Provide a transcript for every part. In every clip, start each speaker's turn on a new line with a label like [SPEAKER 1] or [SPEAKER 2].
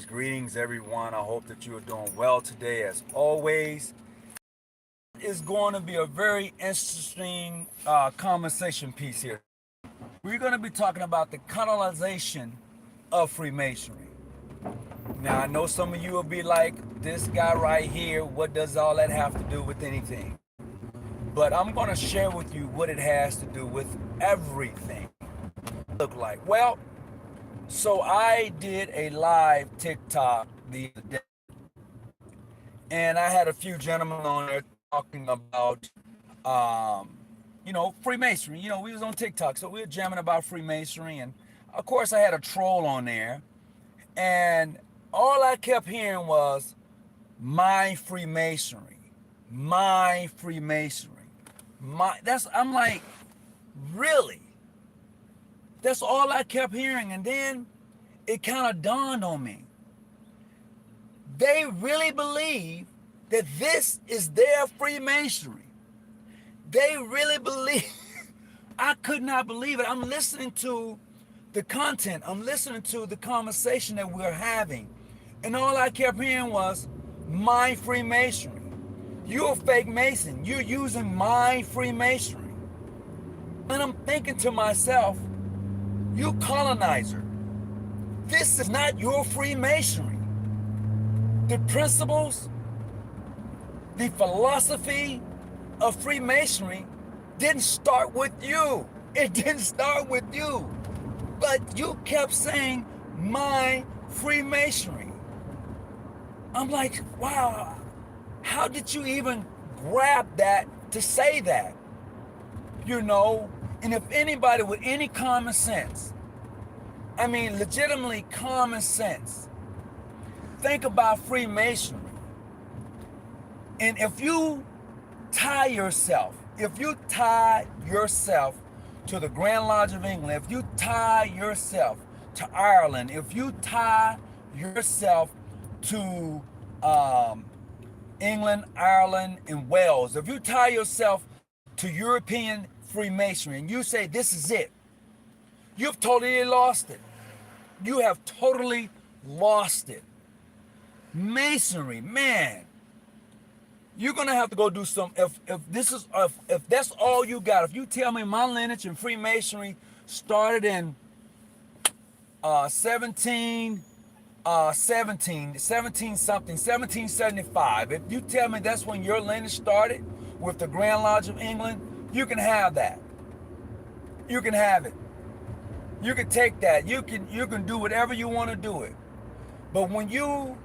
[SPEAKER 1] Greetings, everyone. I hope that you are doing well today, as always. It's going to be a very interesting conversation piece here. We're going to be talking about the colonization of Freemasonry. Now, I know some of you will be like, this guy right here, what does all that have to do with anything? But I'm going to share with you what it has to do with everything. Look like, well, so I did a live TikTok the other day, and I had a few gentlemen on there talking about, Freemasonry. We was on TikTok, so we were jamming about Freemasonry, and of course I had a troll on there, and all I kept hearing was my Freemasonry, my Freemasonry, my. I'm like, really? That's all I kept hearing, and then it kind of dawned on me. They really believe that this is their Freemasonry. They really believe. I could not believe it. I'm listening to the content. I'm listening to the conversation that we're having. And all I kept hearing was, my Freemasonry. You're a fake Mason. You're using my Freemasonry. And I'm thinking to myself, you colonizer, this is not your Freemasonry. The principles, the philosophy of Freemasonry didn't start with you. It didn't start with you. But you kept saying, my Freemasonry. I'm like, wow, how did you even grab that to say that? And if anybody with any common sense, I mean, legitimately common sense, think about Freemasonry. And if you tie yourself to the Grand Lodge of England, if you tie yourself to Ireland, if you tie yourself to England, Ireland, and Wales, if you tie yourself to European Freemasonry and you say this is it, you've totally lost it. You have totally lost it. Masonry, man, you're gonna have to go do some. If that's all you got, if you tell me my lineage in Freemasonry started in 1775. If you tell me that's when your lineage started with the Grand Lodge of England, you can have that. You can have it. You can take that. You can do whatever you want to do it. But when you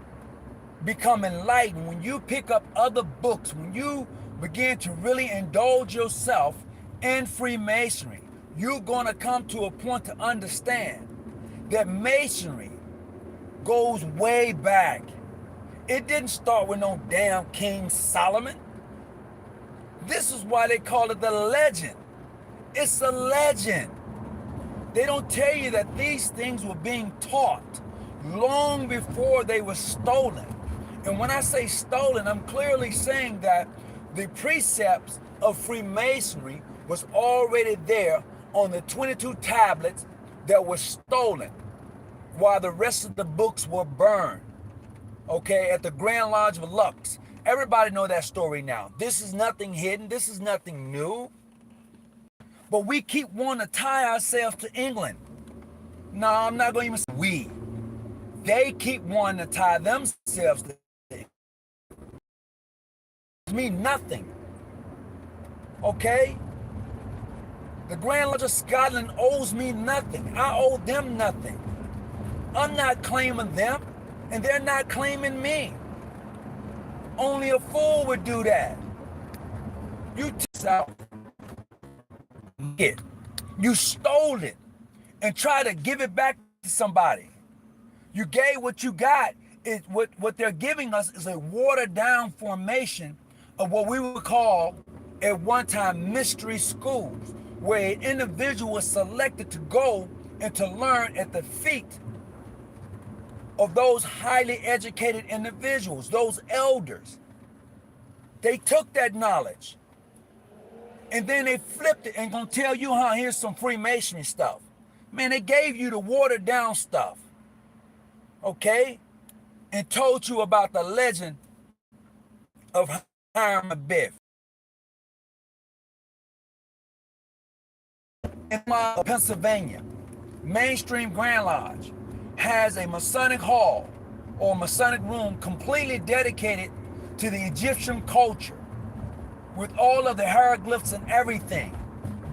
[SPEAKER 1] become enlightened, when you pick up other books, when you begin to really indulge yourself in Freemasonry, you're going to come to a point to understand that Masonry goes way back. It didn't start with no damn King Solomon. This is why they call it the legend. It's a legend. They don't tell you that these things were being taught long before they were stolen. And when I say stolen, I'm clearly saying that the precepts of Freemasonry was already there on the 22 tablets that were stolen, while the rest of the books were burned, okay, at the Grand Lodge of Lux. Everybody know that story now. This is nothing hidden. This is nothing new. But we keep wanting to tie ourselves to England. No, I'm not going to even say we. They keep wanting to tie themselves to England. It means nothing. Okay? The Grand Lodge of Scotland owes me nothing. I owe them nothing. I'm not claiming them, and they're not claiming me. Only a fool would do that. You out it. You stole it and try to give it back to somebody. You gave what you got. What they're giving us is a watered down formation of what we would call at one time mystery schools, where an individual was selected to go and to learn at the feet of those highly educated individuals, those elders. They took that knowledge and then they flipped it and gonna tell you, here's some Freemasonry stuff. Man, they gave you the watered down stuff. Okay? and told you about the legend of Hiram Abiff. In Pennsylvania, Mainstream Grand Lodge has a Masonic hall or Masonic room completely dedicated to the Egyptian culture with all of the hieroglyphs and everything.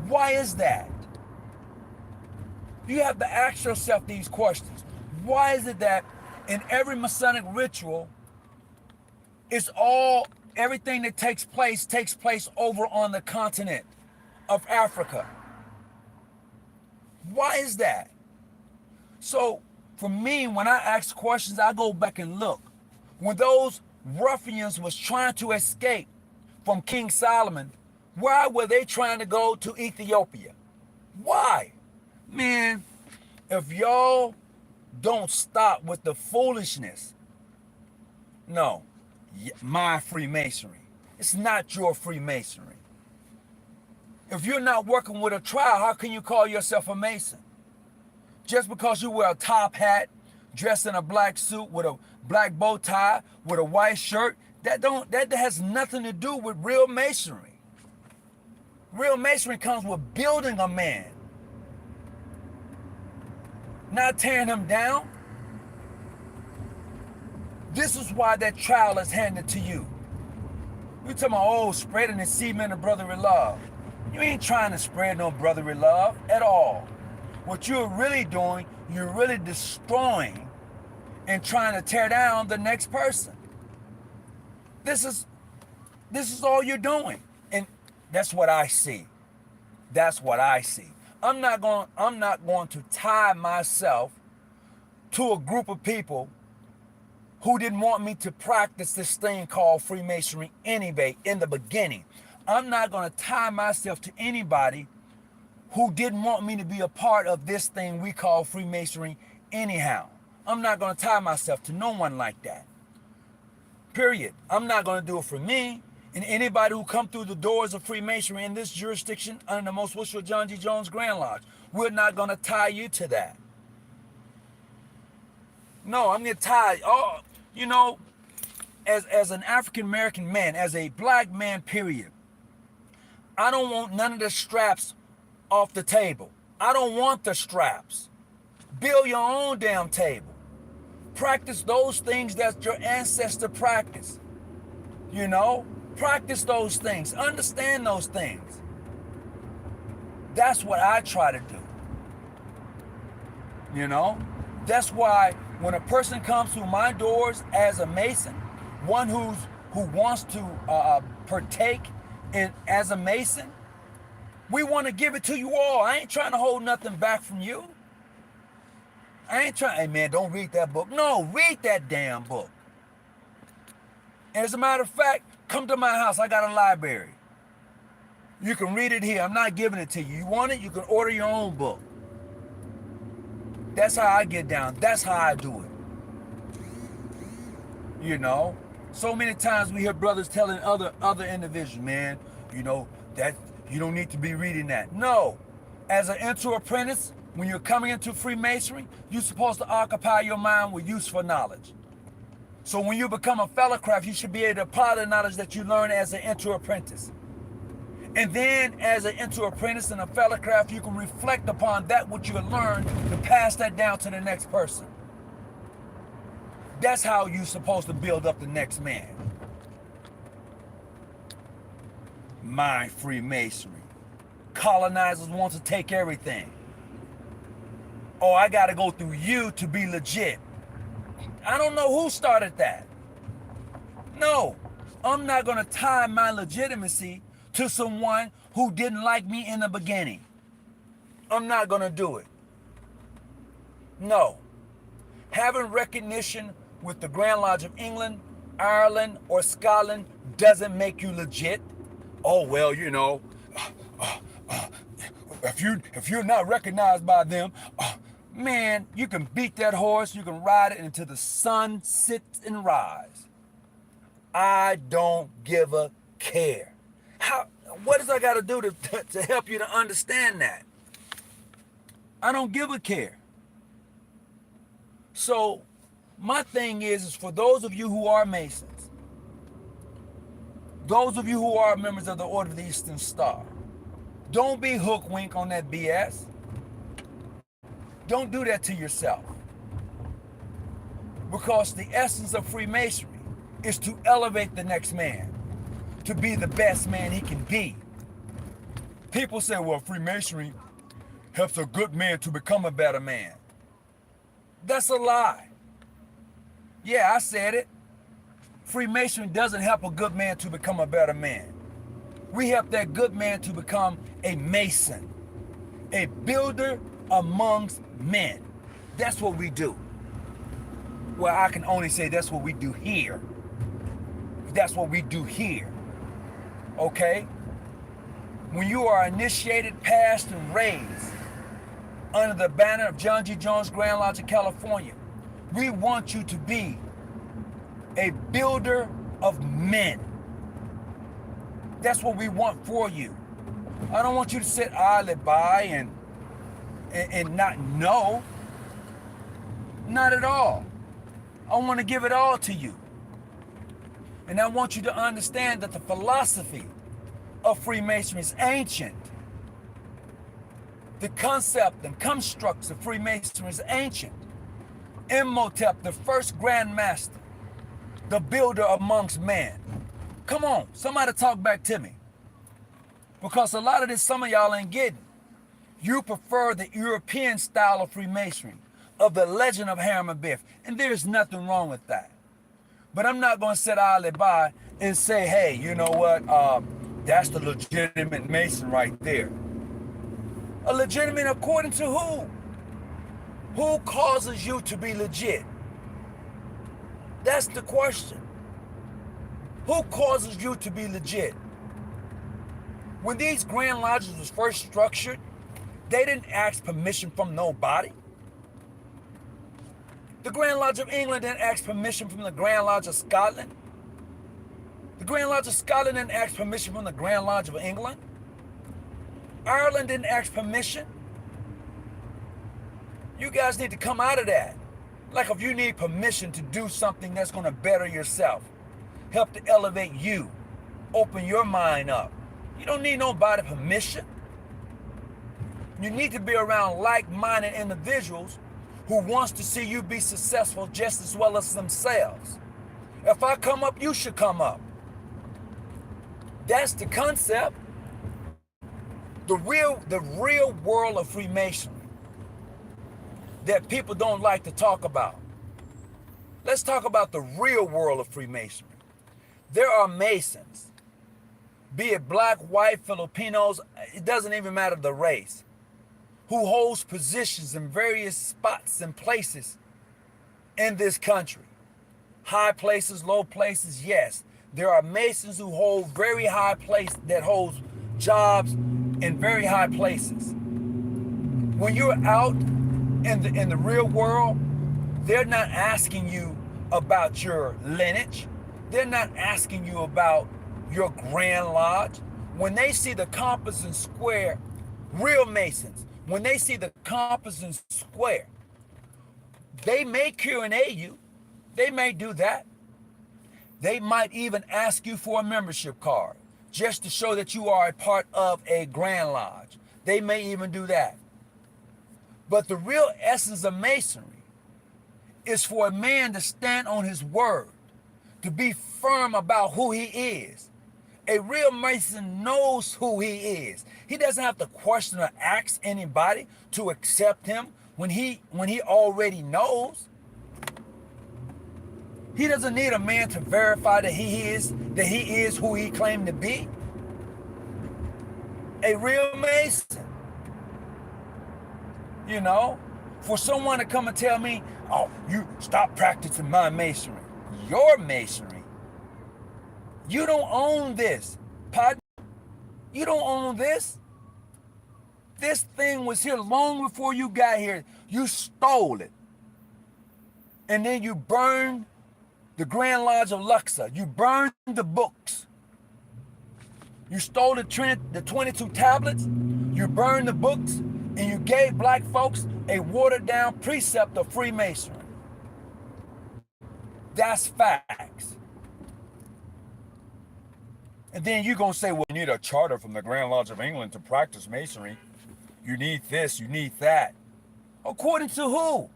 [SPEAKER 1] Why is that? You have to ask yourself these questions. Why is it that in every Masonic ritual, everything that takes place over on the continent of Africa? Why is that? So for me, when I ask questions, I go back and look. When those ruffians was trying to escape from King Solomon, why were they trying to go to Ethiopia? Why? Man, if y'all don't stop with the foolishness, no, my Freemasonry. It's not your Freemasonry. If you're not working with a trial, how can you call yourself a Mason? Just because you wear a top hat, dressed in a black suit with a black bow tie, with a white shirt, that has nothing to do with real Masonry. Real Masonry comes with building a man, not tearing him down. This is why that trial is handed to you. We talking about, spreading the semen of brotherly love. You ain't trying to spread no brotherly love at all. What you're really doing, you're really destroying and trying to tear down the next person. This is all you're doing. And that's what I see. That's what I see. I'm not going to tie myself to a group of people who didn't want me to practice this thing called Freemasonry anyway in the beginning. I'm not going to tie myself to anybody who didn't want me to be a part of this thing we call Freemasonry anyhow. I'm not going to tie myself to no one like that. Period. I'm not going to do it for me. And anybody who come through the doors of Freemasonry in this jurisdiction under the Most Worshipful John G. Jones Grand Lodge, we're not going to tie you to that. No, I'm going to tie, as an African-American man, as a black man, period, I don't want none of the straps off the table. I don't want the straps. Build your own damn table. Practice those things that your ancestor practiced. Practice those things. Understand those things. That's what I try to do. That's why when a person comes through my doors as a Mason, one who wants to partake in as a Mason, we want to give it to you all. I ain't trying to hold nothing back from you. I ain't trying, hey man, don't read that book. No, read that damn book. As a matter of fact, come to my house. I got a library. You can read it here. I'm not giving it to you. You want it? You can order your own book. That's how I get down. That's how I do it. So many times we hear brothers telling other individuals, man, that you don't need to be reading that. No. As an inter-apprentice, when you're coming into Freemasonry, you're supposed to occupy your mind with useful knowledge. So when you become a fellow craft, you should be able to apply the knowledge that you learn as an inter-apprentice. And then as an inter-apprentice and a fellow craft, you can reflect upon that which you have learned to pass that down to the next person. That's how you're supposed to build up the next man. My Freemasonry. Colonizers want to take everything. Oh, I got to go through you to be legit. I don't know who started that. No, I'm not going to tie my legitimacy to someone who didn't like me in the beginning. I'm not going to do it. No. Having recognition with the Grand Lodge of England, Ireland, or Scotland doesn't make you legit. Oh, well, if you're not recognized by them, man, you can beat that horse, you can ride it until the sun sits and rise. I don't give a care. What does I got to do to help you to understand that? I don't give a care. So My thing is for those of you who are Masons, those of you who are members of the Order of the Eastern Star, don't be hook wink on that BS. Don't do that to yourself. Because the essence of Freemasonry is to elevate the next man, to be the best man he can be. People say, well, Freemasonry helps a good man to become a better man. That's a lie. Yeah, I said it. Freemasonry doesn't help a good man to become a better man. We help that good man to become a Mason, a builder amongst men. That's what we do. Well, I can only say that's what we do here. That's what we do here. Okay? When you are initiated, passed, and raised under the banner of John G. Jones Grand Lodge of California, we want you to be a builder of men. That's what we want for you. I don't want you to sit idly by and not know. Not at all. I want to give it all to you. And I want you to understand that the philosophy of Freemasonry is ancient. The concept and constructs of Freemasonry is ancient. Imhotep, the first Grand Master, the builder amongst men. Come on, somebody talk back to me. Because a lot of this, some of y'all ain't getting. You prefer the European style of Freemasonry, of the legend of Harriman and Biff. And there's nothing wrong with that. But I'm not going to sit idly by and say, hey, you know what? That's the legitimate Mason right there. A legitimate according to who? Who causes you to be legit? That's the question. Who causes you to be legit? When these Grand Lodges was first structured, they didn't ask permission from nobody. The Grand Lodge of England didn't ask permission from the Grand Lodge of Scotland. The Grand Lodge of Scotland didn't ask permission from the Grand Lodge of England. Ireland didn't ask permission. You guys need to come out of that. Like if you need permission to do something that's going to better yourself, help to elevate you, open your mind up. You don't need nobody permission. You need to be around like-minded individuals who wants to see you be successful just as well as themselves. If I come up, you should come up. That's the concept. The real world of Freemasonry that people don't like to talk about. Let's talk about the real world of Freemasonry. There are Masons, be it black, white, Filipinos, it doesn't even matter the race, who holds positions in various spots and places in this country. High places, low places, yes. There are Masons who hold very high places, that holds jobs in very high places. When you're out in the real world, they're not asking you about your lineage. They're not asking you about your Grand Lodge. When they see the compass and square, real Masons, when they see the compass and square, they may Q&A you. They may do that. They might even ask you for a membership card just to show that you are a part of a Grand Lodge. They may even do that. But the real essence of Masonry is for a man to stand on his word, to be firm about who he is. A real Mason knows who he is. He doesn't have to question or ask anybody to accept him when he already knows. He doesn't need a man to verify that he is who he claimed to be. A real Mason. You know, for someone to come and tell me, oh, you stop practicing my masonry. Your masonry. You don't own this, partner. You don't own this. This thing was here long before you got here. You stole it. And then you burned the Grand Lodge of Luxor. You burned the books. You stole the 22 tablets. You burned the books. And you gave black folks a watered down precept of Freemasonry. That's facts. And then you're going to say, well, you need a charter from the Grand Lodge of England to practice masonry. You need this, you need that. According to who?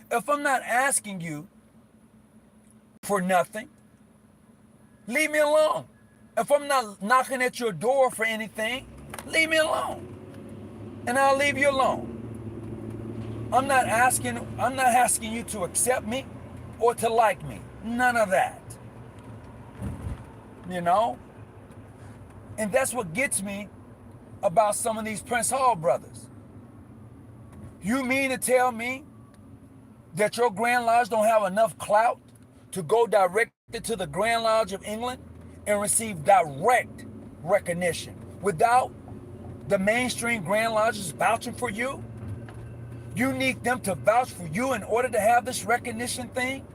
[SPEAKER 1] If I'm not asking you for nothing, leave me alone. If I'm not knocking at your door for anything, leave me alone. And I'll leave you alone. I'm not asking you to accept me or to like me. None of that. You know? And that's what gets me about some of these Prince Hall brothers. You mean to tell me that your Grand Lodge don't have enough clout to go directly to the Grand Lodge of England and receive direct recognition without the mainstream Grand Lodges vouching for you? You need them to vouch for you in order to have this recognition thing?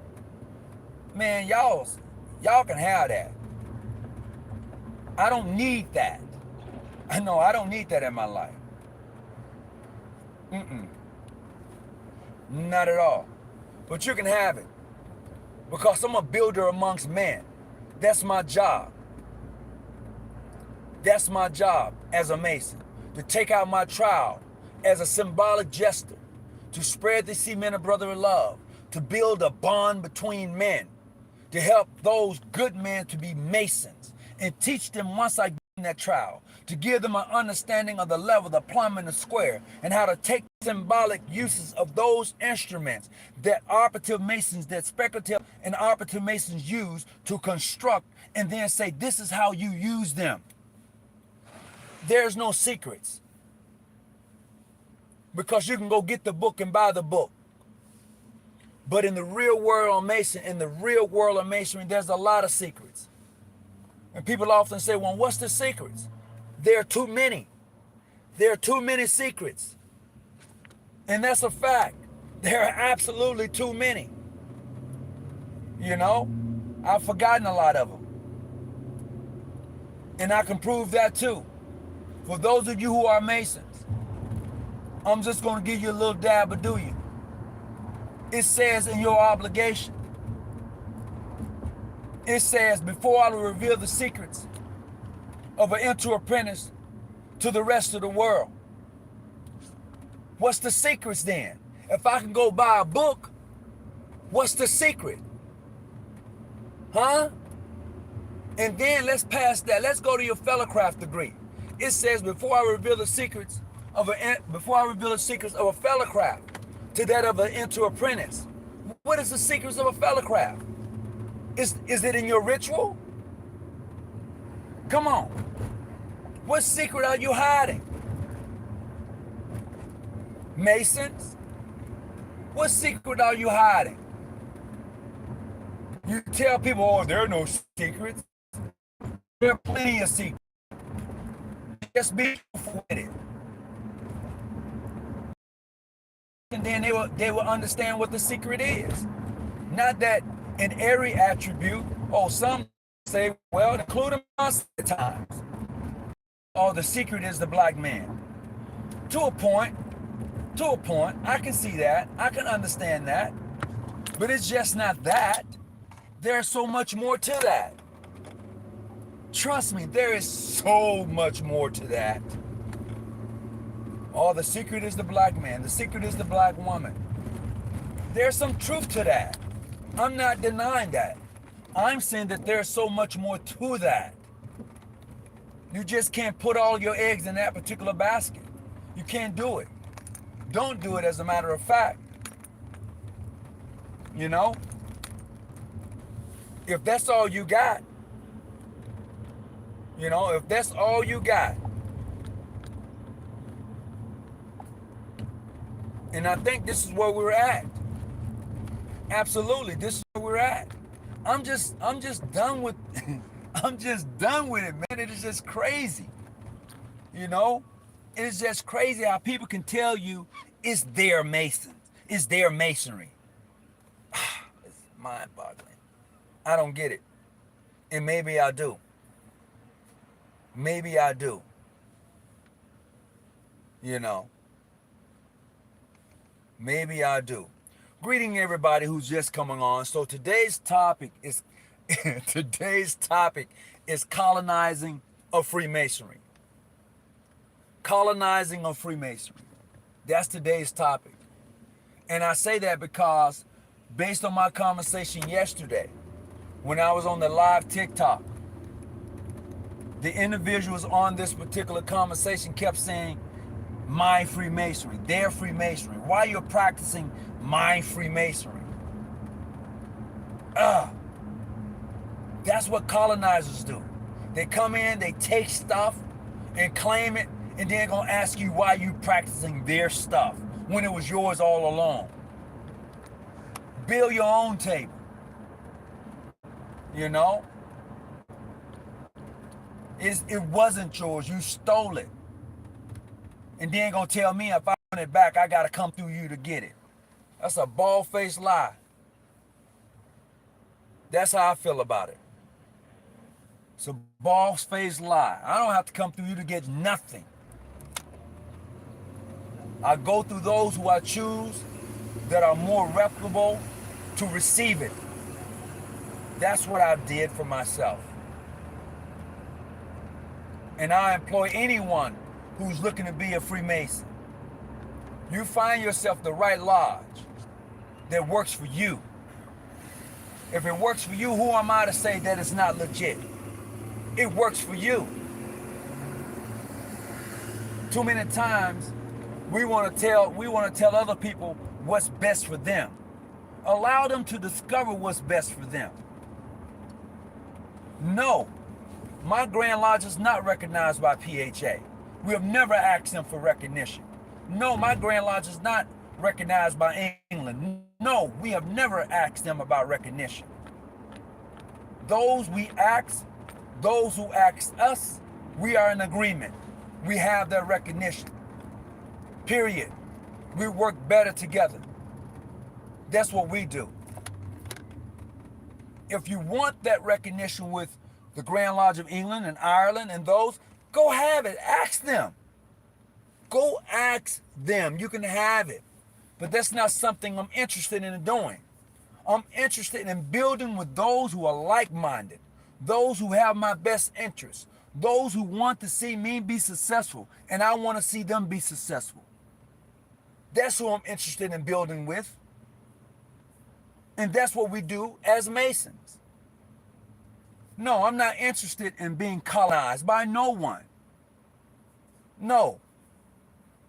[SPEAKER 1] Man, y'all can have that. I don't need that. I know I don't need that in my life. Not at all. But you can have it. Because I'm a builder amongst men. That's my job. That's my job as a Mason. To take out my trowel as a symbolic gesture. To spread the cement of brotherly love. To build a bond between men. To help those good men to be Masons. And teach them once I give them that trowel. To give them an understanding of the level, the plumb, and the square. And how to take symbolic uses of those instruments that operative Masons, that speculative and operative Masons use to construct. And then say, this is how you use them. There's no secrets. Because you can go get the book and buy the book. But in the real world of Masonry, there's a lot of secrets. And people often say, well, what's the secrets? There are too many. There are too many secrets. And that's a fact. There are absolutely too many. You know, I've forgotten a lot of them. And I can prove that too. For those of you who are Masons, I'm just going to give you a little dab of do you. It says in your obligation, it says, before I will reveal the secrets of an enter apprentice to the rest of the world. What's the secrets then? If I can go buy a book, what's the secret? Huh? And then let's pass that. Let's go to your fellowcraft degree. It says, before I reveal the secrets of a fellowcraft to that of an enter apprentice. What is the secrets of a fellowcraft? Is it in your ritual? Come on. What secret are you hiding? Masons? What secret are you hiding? You tell people, oh, there are no secrets. There are plenty of secrets. Just be truthful with it. And then they will understand what the secret is. Not that in every attribute, some say, well, including us at times. Oh, the secret is the black man. To a point, I can see that. I can understand that. But it's just not that. There's so much more to that. Trust me, there is so much more to that. Oh, the secret is the black man. The secret is the black woman. There's some truth to that. I'm not denying that. I'm saying that there's so much more to that. You just can't put all your eggs in that particular basket. You can't do it. Don't do it, as a matter of fact. You know? If that's all you got, if that's all you got, and I think this is where we're at. Absolutely, this is where we're at. I'm just done with I'm just done with it, man. It is just crazy. It is just crazy how people can tell you it's their Masons, it's their Masonry. It's mind-boggling. I don't get it. And maybe I do. Maybe I do. Maybe I do. Greeting everybody who's just coming on. So today's topic is today's topic is colonizing of Freemasonry. Colonizing of Freemasonry. That's today's topic. And I say that because based on my conversation yesterday, when I was on the live TikTok, the individuals on this particular conversation kept saying, my Freemasonry, their Freemasonry. Why you're practicing my Freemasonry? That's what colonizers do. They come in, they take stuff and claim it, and then gonna ask you why you practicing their stuff when it was yours all along. Build your own table. You know? It wasn't yours, you stole it. And then gonna tell me if I want it back, I gotta come through you to get it. That's a bald-faced lie. That's how I feel about it. It's a bald-faced lie. I don't have to come through you to get nothing. I go through those who I choose that are more reputable to receive it. That's what I did for myself. And I employ anyone who's looking to be a Freemason. You find yourself the right lodge that works for you. If it works for you, who am I to say that it's not legit? It works for you. Too many times we want to tell other people what's best for them. Allow them to discover what's best for them. No, my Grand Lodge is not recognized by PHA. We have never asked them for recognition. No, my Grand Lodge is not recognized by England. No, we have never asked them about recognition. Those who ask us, we are in agreement. We have their recognition. Period. We work better together. That's what we do. If you want that recognition with the Grand Lodge of England and Ireland and those, go have it. Ask them. Go ask them. You can have it. But that's not something I'm interested in doing. I'm interested in building with those who are like-minded, those who have my best interests, those who want to see me be successful, and I want to see them be successful. That's who I'm interested in building with. And that's what we do as Masons. No, I'm not interested in being colonized by no one. No.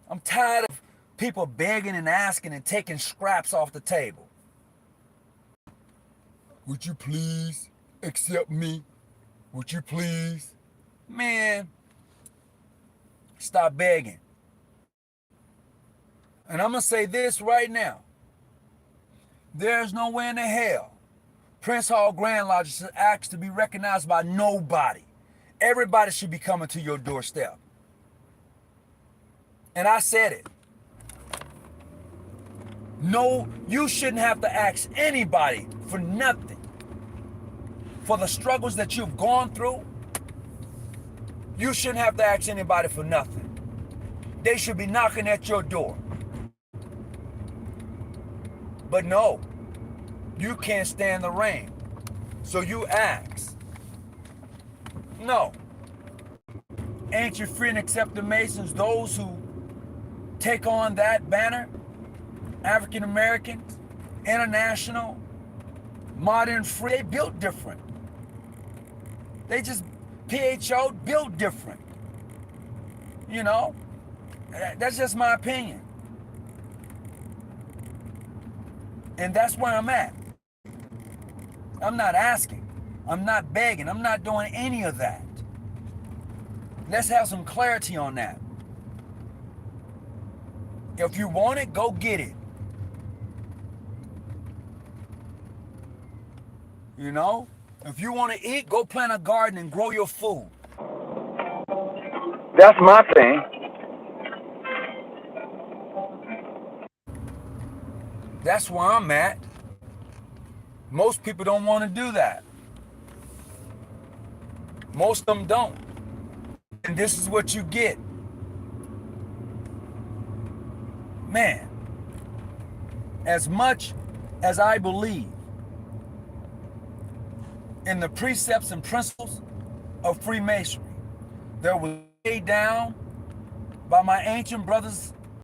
[SPEAKER 1] I'm tired of people begging and asking and taking scraps off the table. Would you please accept me? Would you please? Man, stop begging. And I'm going to say this right now. There's no way in the hell Prince Hall Grand Lodge should ask to be recognized by nobody. Everybody should be coming to your doorstep. And I said it. No, you shouldn't have to ask anybody for nothing. For the struggles that you've gone through, you shouldn't have to ask anybody for nothing. They should be knocking at your door. But no, you can't stand the rain. So you ask. No. Ain't you free and accepting Masons, those who take on that banner? African Americans, international, modern, free, they built different. They just, PHO built different. You know, that's just my opinion. And that's where I'm at. I'm not asking. I'm not begging. I'm not doing any of that. Let's have some clarity on that. If you want it, go get it. You know? If you want to eat, go plant a garden and grow your food. That's my thing. That's where I'm at. Most people don't want to do that. Most of them don't. And this is what you get. Man, as much as I believe in the precepts and principles of Freemasonry that was laid down by my ancient brothers